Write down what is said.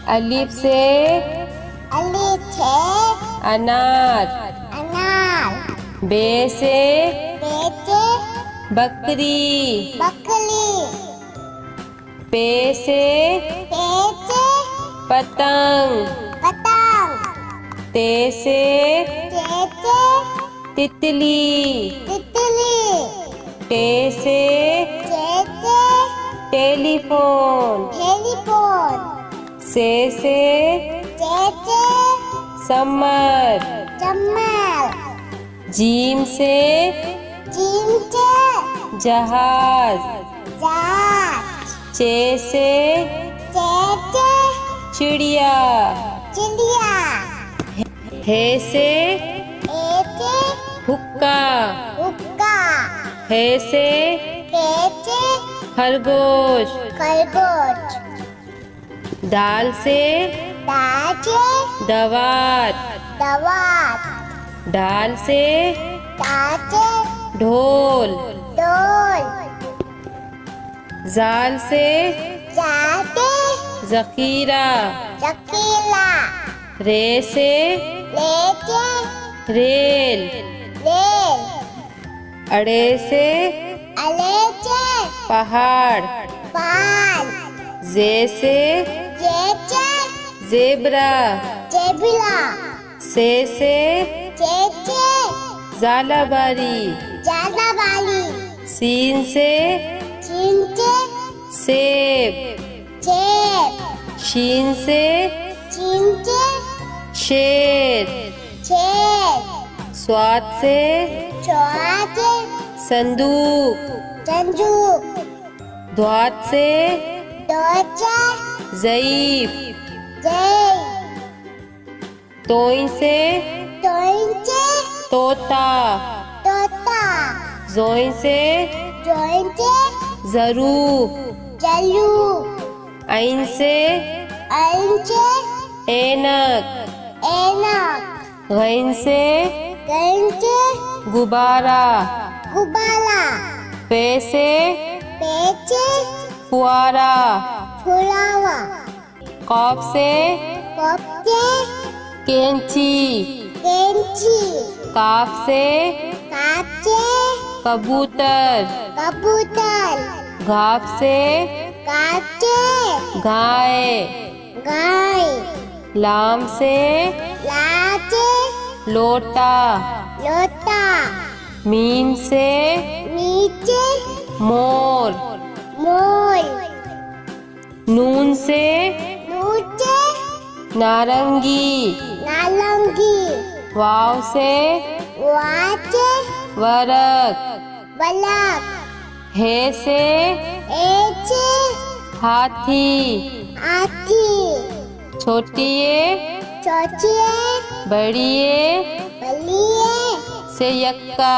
अलिफ से अनार। बे से बकरी। पे से पतंग। ते से तितली। टे से टेलीफोन। से समर। जीम से जहाज। चे से चिड़िया। हे से हुक्का। हे से खरगोश। दाल से दवात। ढाल से ढोल। जाल से जखीरा। रे से रेल। अड़े से पहाड़। जे से जेब्रा। से जालाबारी। सीन से सेब। शीन से शेर। स्वाद से संदूक। द्वात से ज़ईफ। तोई से तोता। जोई से ज़रूफ। ऐन से ऐनक। गैन से गुब्बारा। पे से फुआरा। कॉफ से कैंची। काफ से कबूतर। घाफ से गाय। लाम से लोटा। मीम से मोर। नून से नारंगी। वाव से वरक। हे से हाथी। छोटिए बड़िए से यक्का।